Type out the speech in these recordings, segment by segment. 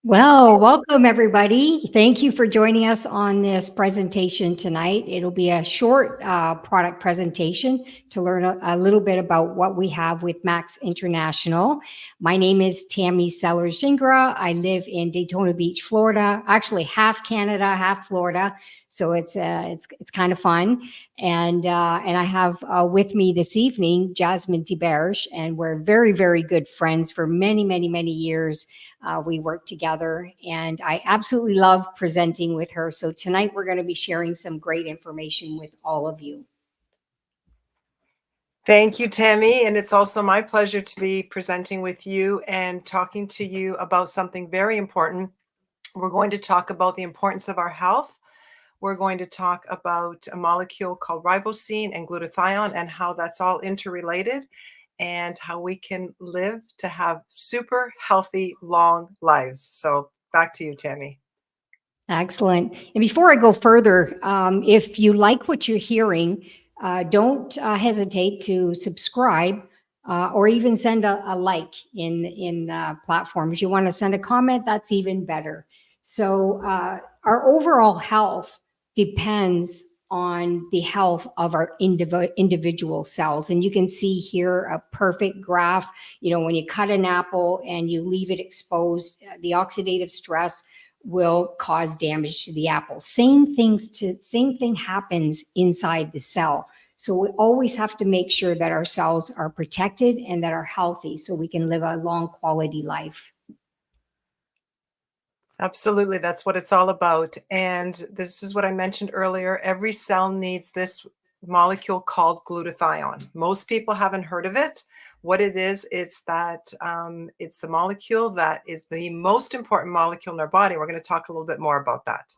Well, welcome everybody. Thank you for joining us on this presentation tonight. It'll be a short product presentation to learn a little bit about what we have with Max International. My name is Tammy Sellers-Gingra. I live in Daytona Beach, Florida. Actually, half Canada, half Florida. So it's kind of fun. And I have with me this evening Jasmine Tiberge, and we're very good friends for many years. We work together, and I absolutely love presenting with her. So tonight we're going to be sharing some great information with all of you. Thank you, Tammy. And it's also my pleasure to be presenting with you and talking to you about something very important. We're going to talk about the importance of our health. We're going to talk about a molecule called ribosine and glutathione and how that's all interrelated and how we can live to have super healthy, long lives. So back to you, Tammy. Excellent. And before I go further, if you like what you're hearing, don't hesitate to subscribe or even send a like in platforms. If you want to send a comment, that's even better. So our overall health depends on the health of our individual cells. And you can see here a perfect graph. You know, when you cut an apple and you leave it exposed, the oxidative stress will cause damage to the apple. Same thing happens inside the cell. So we always have to make sure that our cells are protected and that are healthy so we can live a long quality life. Absolutely. That's what it's all about. And this is what I mentioned earlier. Every cell needs this molecule called glutathione. Most people haven't heard of it. What it is that it's the molecule that is the most important molecule in our body. We're going to talk a little bit more about that.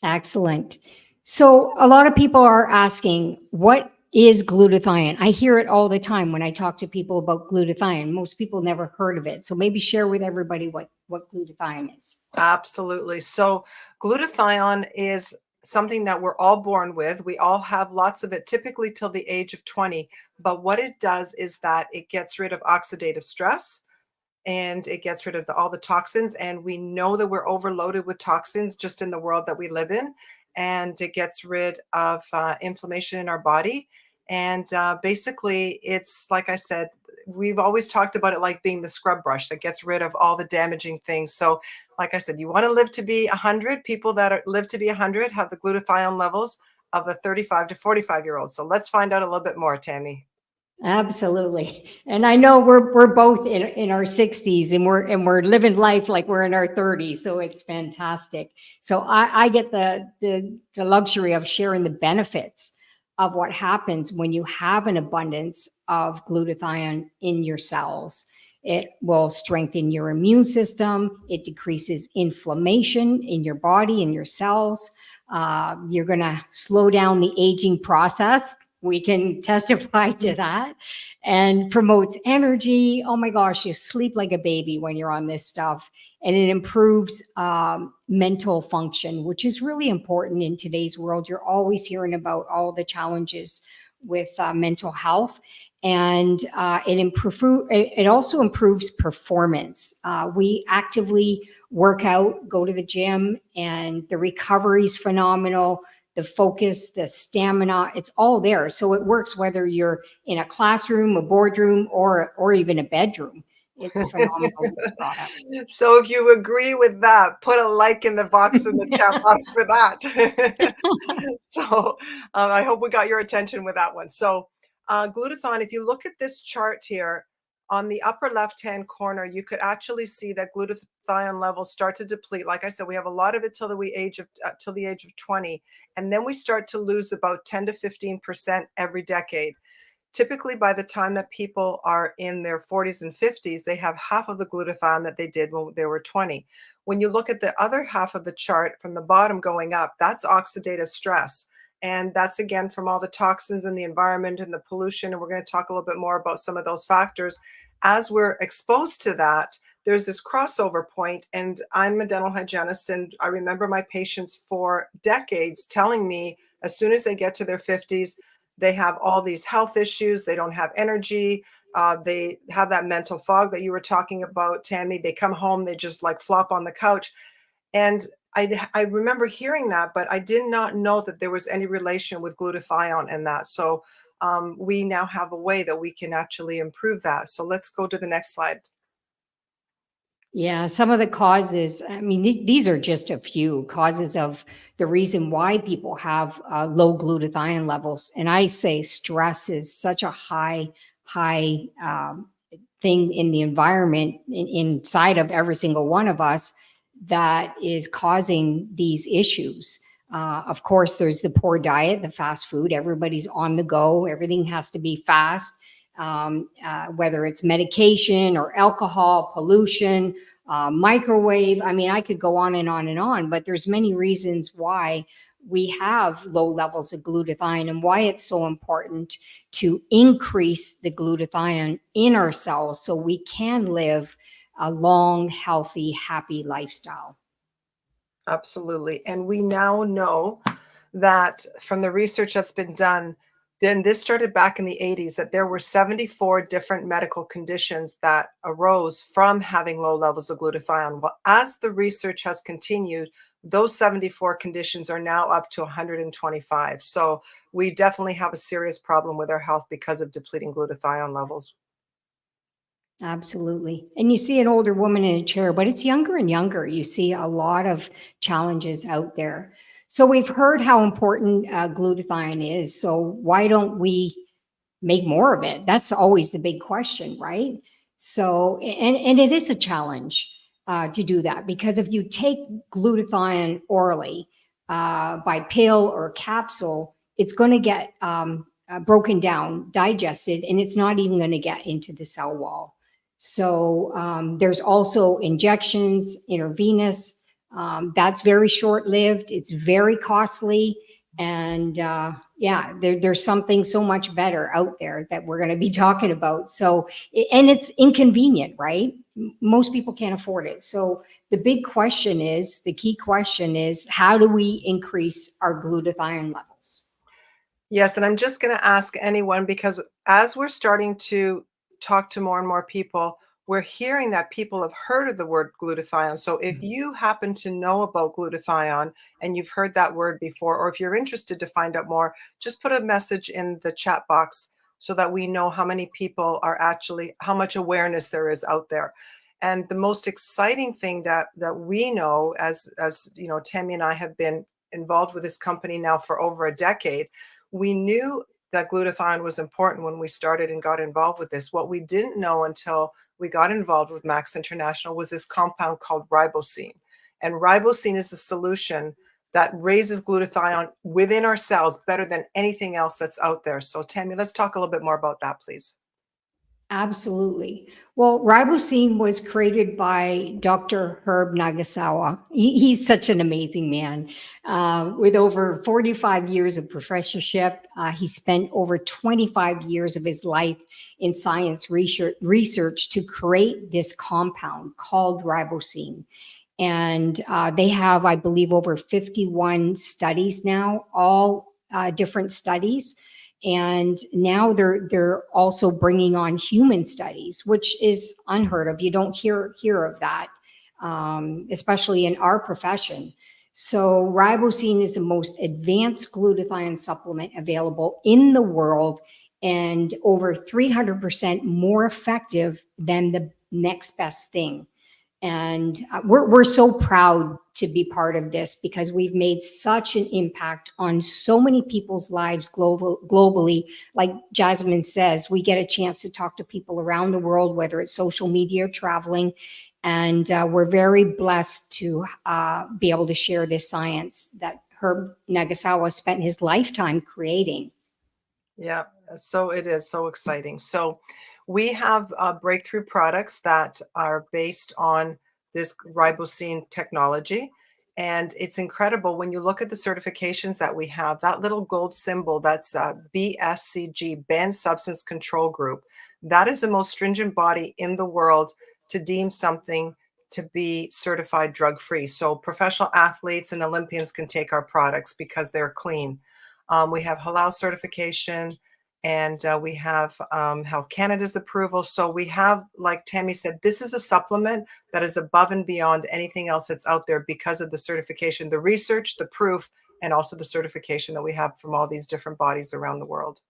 Excellent. So a lot of people are asking, what is glutathione? I hear it all the time when I talk to people about glutathione. Most people never heard of it. So maybe share with everybody what glutathione is. Absolutely. So glutathione is something that we're all born with. We all have lots of it, typically till the age of 20. But what it does is that it gets rid of oxidative stress and it gets rid of all the toxins. And we know that we're overloaded with toxins just in the world that we live in. And it gets rid of inflammation in our body. And basically, it's like I said, we've always talked about it like being the scrub brush that gets rid of all the damaging things. So, like I said, you want to live to be 100. People that live to be 100 have the glutathione levels of a 35 to 45-year-old. So let's find out a little bit more, Tammy. Absolutely. And I know we're both in our 60s and we're living life like we're in our 30s. So it's fantastic. So I get the luxury of sharing the benefits of what happens when you have an abundance of glutathione in your cells. It will strengthen your immune system. It decreases inflammation in your body, in your cells. You're going to slow down the aging process. We can testify to that, and promotes energy. Oh my gosh, you sleep like a baby when you're on this stuff. And it improves mental function, which is really important in today's world. You're always hearing about all the challenges with mental health. And it also improves performance. We actively work out, go to the gym, and the recovery is phenomenal. The focus, the stamina, it's all there. So it works whether you're in a classroom, a boardroom, or even a bedroom. It's phenomenal, these products. So if you agree with that, put a like in the box in the chat box for that. So I hope we got your attention with that one. So glutathione, if you look at this chart here, on the upper left-hand corner, you could actually see that glutathione levels start to deplete. Like I said, we have a lot of it till the age of 20, and then we start to lose about 10 to 15% every decade. Typically, by the time that people are in their 40s and 50s, they have half of the glutathione that they did when they were 20. When you look at the other half of the chart from the bottom going up, that's oxidative stress. And that's again from all the toxins in the environment and the pollution. And we're going to talk a little bit more about some of those factors. As we're exposed to that, there's this crossover point. And I'm a dental hygienist, and I remember my patients for decades telling me as soon as they get to their 50s, they have all these health issues. They don't have energy. They have that mental fog that you were talking about, Tammy. They come home, they just like flop on the couch. And I remember hearing that, but I did not know that there was any relation with glutathione and that. So we now have a way that we can actually improve that. So let's go to the next slide. Yeah, some of the causes, I mean, these are just a few causes of the reason why people have low glutathione levels. And I say stress is such a high thing in the environment inside of every single one of us that is causing these issues. Of course, there's the poor diet, the fast food. Everybody's on the go. Everything has to be fast, whether it's medication or alcohol, pollution, microwave. I mean, I could go on and on and on, but there's many reasons why we have low levels of glutathione and why it's so important to increase the glutathione in our cells so we can live a long, healthy, happy lifestyle. Absolutely. And we now know that from the research that's been done, then this started back in the 80s, that there were 74 different medical conditions that arose from having low levels of glutathione. Well, as the research has continued, those 74 conditions are now up to 125. So we definitely have a serious problem with our health because of depleting glutathione levels. Absolutely. And you see an older woman in a chair, but it's younger and younger. You see a lot of challenges out there. So we've heard how important glutathione is. So why don't we make more of it? That's always the big question, right? So, and it is a challenge to do that because if you take glutathione orally by pill or capsule, it's going to get broken down, digested, and it's not even going to get into the cell wall. So there's also injections, intravenous. That's very short lived. It's very costly. And yeah, there's something so much better out there that we're going to be talking about. So, and it's inconvenient, right? Most people can't afford it. So the big question is, the key question is, how do we increase our glutathione levels? Yes, and I'm just going to ask anyone because as we're starting to talk to more and more people, we're hearing that people have heard of the word glutathione. So if you happen to know about glutathione and you've heard that word before, or if you're interested to find out more, just put a message in the chat box so that we know how many people are actually, how much awareness there is out there. And the most exciting thing that we know, as you know, Tammy and I have been involved with this company now for over a decade, we knew that glutathione was important when we started and got involved with this. What we didn't know until we got involved with Max International was this compound called ribosine. And ribosine is a solution that raises glutathione within our cells better than anything else that's out there. So Tammy, let's talk a little bit more about that, please. Absolutely. Well, ribosine was created by Dr. Herb Nagasawa. He's such an amazing man. With over 45 years of professorship, he spent over 25 years of his life in science research to create this compound called ribosine. And they have, I believe, over 51 studies now, all different studies. And now they're also bringing on human studies, which is unheard of. You don't hear of that, especially in our profession. So ribosine is the most advanced glutathione supplement available in the world, and over 300% more effective than the next best thing. And we're so proud to be part of this because we've made such an impact on so many people's lives globally. Like Jasmine says, we get a chance to talk to people around the world, whether it's social media or traveling. And we're very blessed to be able to share this science that Herb Nagasawa spent his lifetime creating. Yeah, so it is so exciting. So we have breakthrough products that are based on this ribosine technology. And it's incredible when you look at the certifications that we have, that little gold symbol that's BSCG, Banned Substance Control Group. That is the most stringent body in the world to deem something to be certified drug-free. So professional athletes and Olympians can take our products because they're clean. We have halal certification, and we have Health Canada's approval. So we have, like Tammy said, this is a supplement that is above and beyond anything else that's out there because of the certification, the research, the proof, and also the certification that we have from all these different bodies around the world.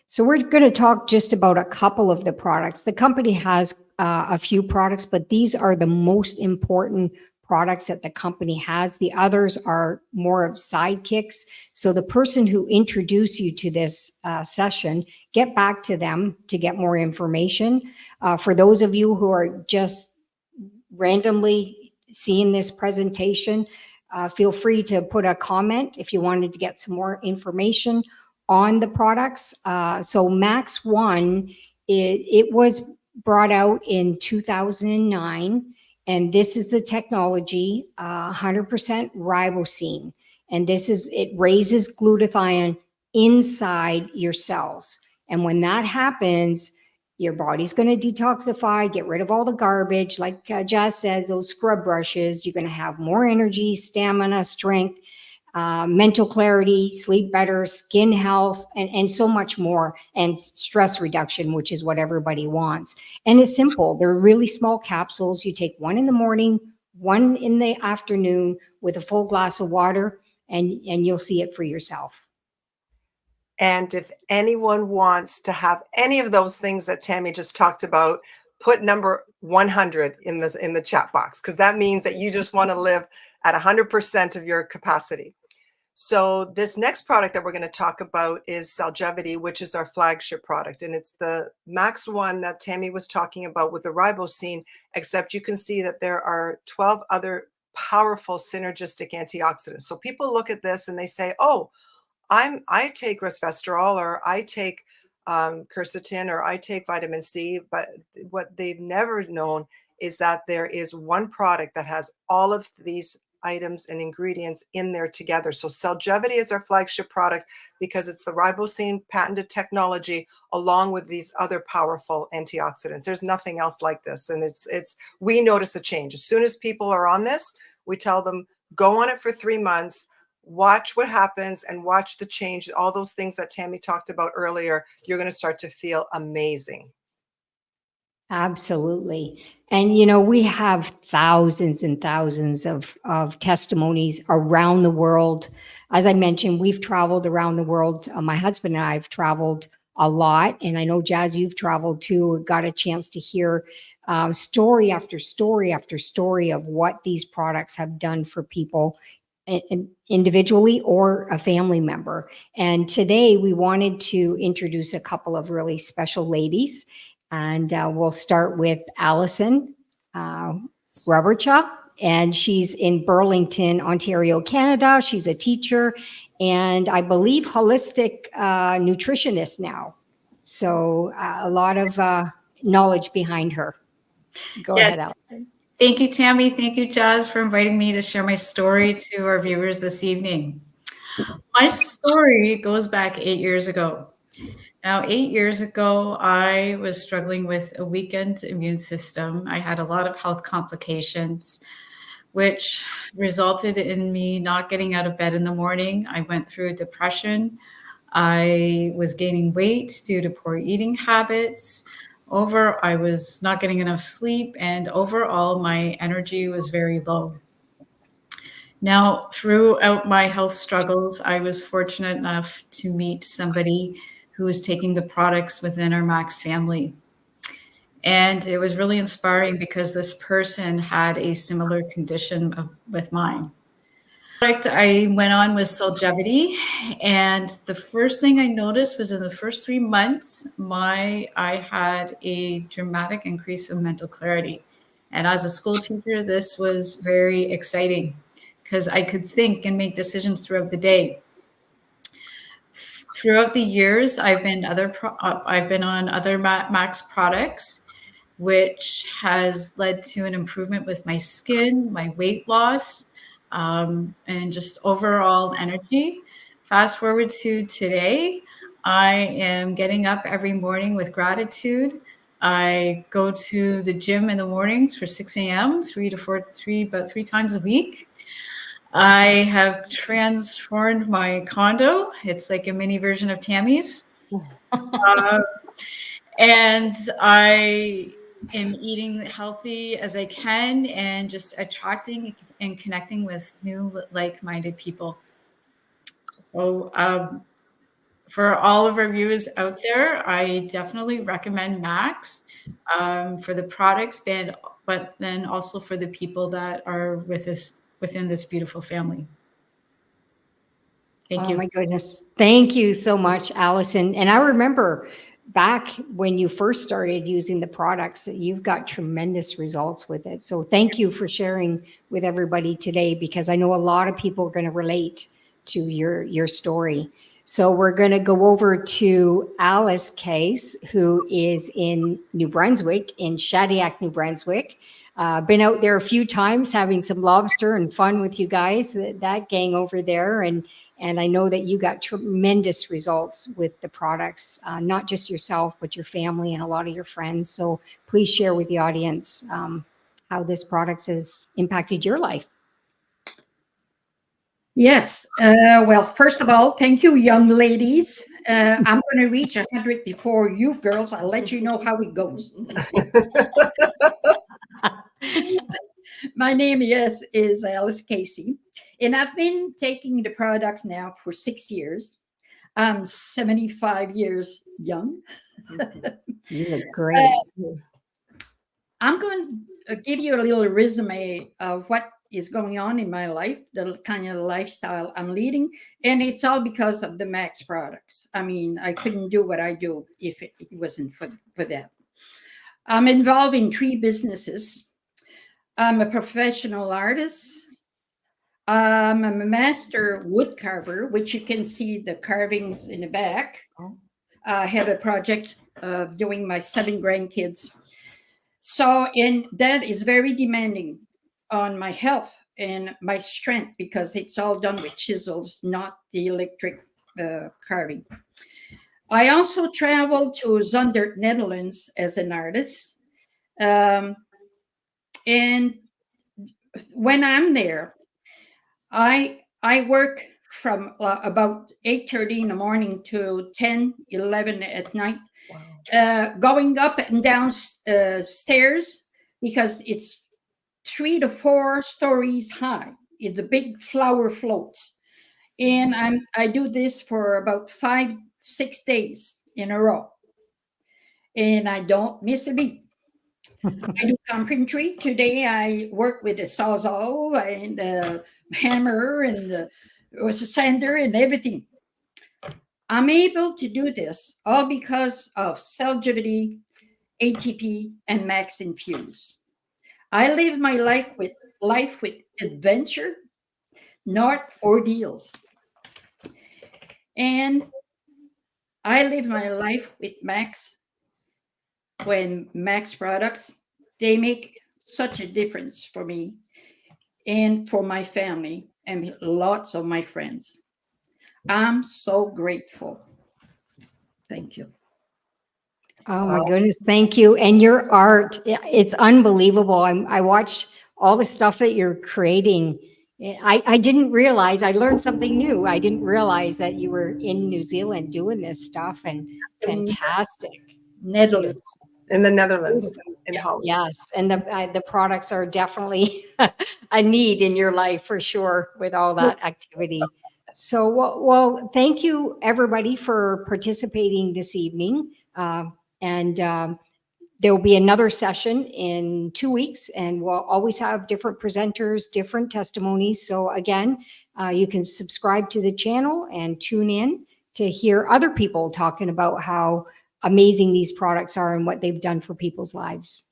So we're going to talk just about a couple of the products. The company has a few products, but these are the most important products that the company has. The others are more of sidekicks. So the person who introduced you to this session, get back to them to get more information. For those of you who are just randomly seeing this presentation, feel free to put a comment if you wanted to get some more information on the products. So Max One, it was brought out in 2009, and this is the technology, 100% ribosine. And it raises glutathione inside your cells. And when that happens, your body's going to detoxify, get rid of all the garbage. Like Jazz says, those scrub brushes, you're going to have more energy, stamina, strength, mental clarity, sleep better, skin health, and so much more, and stress reduction, which is what everybody wants. And it's simple. They're really small capsules. You take one in the morning, one in the afternoon with a full glass of water, and you'll see it for yourself. And if anyone wants to have any of those things that Tammy just talked about, put number 100 in the chat box, because that means that you just want to live at 100% of your capacity. So this next product that we're going to talk about is Celgevity, which is our flagship product. And it's the Max One that Tammy was talking about with the ribosine, except you can see that there are 12 other powerful synergistic antioxidants. So people look at this and they say, oh, I take resveratrol, or I take quercetin, or I take vitamin C, but what they've never known is that there is one product that has all of these items and ingredients in there together. So Celgevity is our flagship product because it's the ribosine patented technology along with these other powerful antioxidants. There's nothing else like this, and we notice a change as soon as people are on this. We tell them, go on it for 3 months. Watch what happens and watch the change. All those things that Tammy talked about earlier, you're going to start to feel amazing. Absolutely. And, we have thousands and thousands of testimonies around the world. As I mentioned, we've traveled around the world. My husband and I have traveled a lot. And I know, Jazz, you've traveled too, got a chance to hear story after story after story of what these products have done for people individually or a family member. And today we wanted to introduce a couple of really special ladies. And we'll start with Allison Robertcha, and she's in Burlington, Ontario, Canada. She's a teacher and I believe holistic nutritionist now. So a lot of knowledge behind her. Go ahead, Allison. Thank you, Tammy. Thank you, Jazz, for inviting me to share my story to our viewers this evening. My story goes back 8 years ago. Now, 8 years ago, I was struggling with a weakened immune system. I had a lot of health complications, which resulted in me not getting out of bed in the morning. I went through a depression. I was gaining weight due to poor eating habits. I was not getting enough sleep, and overall, my energy was very low. Now, throughout my health struggles, I was fortunate enough to meet somebody who was taking the products within our Max family. And it was really inspiring because this person had a similar condition with mine. The product I went on was Celgevity, and the first thing I noticed was in the first 3 months, I had a dramatic increase of mental clarity. And as a school teacher, this was very exciting because I could think and make decisions throughout the day. Throughout the years, I've been on other Max products, which has led to an improvement with my skin, my weight loss, and just overall energy. Fast forward to today, I am getting up every morning with gratitude. I go to the gym in the mornings for 6 a.m., about three times a week. I have transformed my condo. It's like a mini version of Tammy's. Uh, and I am eating healthy as I can and just attracting and connecting with new like-minded people. So for all of our viewers out there, I definitely recommend Max for the products, but then also for the people that are with us within this beautiful family. Thank Oh you. my goodness. Thank you so much, Allison. And I remember back when you first started using the products, you've got tremendous results with it. So thank you for sharing with everybody today, because I know a lot of people are going to relate to your story. So we're going to go over to Alice Case, who is in New Brunswick, in Shadiac, New Brunswick. Been out there a few times having some lobster and fun with you guys, that gang over there. And I know that you got tremendous results with the products, not just yourself, but your family and a lot of your friends. So please share with the audience how this product has impacted your life. Yes. Well, first of all, thank you, young ladies. I'm going to reach 100 before you girls. I'll let you know how it goes. My name, yes, is Alice Casey, and I've been taking the products now for 6 years. I'm 75 years young. You look great. I'm going to give you a little resume of what is going on in my life, the kind of lifestyle I'm leading, and it's all because of the Max products. I mean, I couldn't do what I do if it wasn't for that. I'm involved in 3 businesses. I'm a professional artist. I'm a master wood carver, which you can see the carvings in the back. I have a project doing my 7 grandkids. So, and that is very demanding on my health and my strength, because it's all done with chisels, not the electric carving. I also traveled to Zundert, Netherlands as an artist. And when I'm there, I work from about 8:30 in the morning to 10, 11 at night, going up and down stairs, because it's 3 to 4 stories high. It's a big flower floats. And I do this for about 5, 6 days in a row. And I don't miss a beat. I do carpentry. Today I work with a sawzall and a hammer and a sander and everything. I'm able to do this all because of Cellgivity, ATP, and Max Infuse. I live my life with adventure, not ordeals. And I live my life with Max. When Max products, they make such a difference for me and for my family and lots of my friends. I'm so grateful. Thank you. Oh my goodness, thank you. And your art, it's unbelievable. I watch all the stuff that you're creating. I didn't realize, I learned something new. I didn't realize that you were in New Zealand doing this stuff, and fantastic. Netherlands. In the Netherlands, in Holland. Yes, and the products are definitely a need in your life for sure with all that activity. So, well, thank you everybody for participating this evening. And there will be another session in 2 weeks, and we'll always have different presenters, different testimonies. So again, you can subscribe to the channel and tune in to hear other people talking about how amazing these products are and what they've done for people's lives.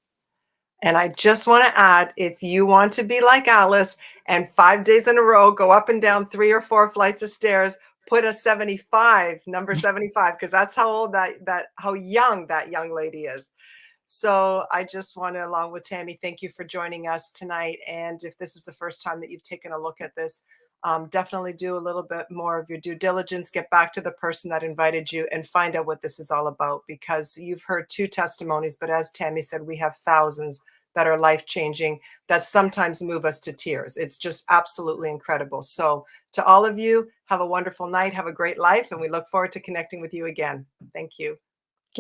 And I just want to add, if you want to be like Alice and 5 days in a row go up and down 3 or 4 flights of stairs, put a 75, number 75, because that's how old how young that young lady is. So I just want to, along with Tammy, thank you for joining us tonight. And if this is the first time that you've taken a look at this, definitely do a little bit more of your due diligence, get back to the person that invited you and find out what this is all about, because you've heard 2 testimonies, but as Tammy said, we have thousands that are life-changing, that sometimes move us to tears. It's just absolutely incredible. So to all of you, have a wonderful night, have a great life, and we look forward to connecting with you again. Thank you.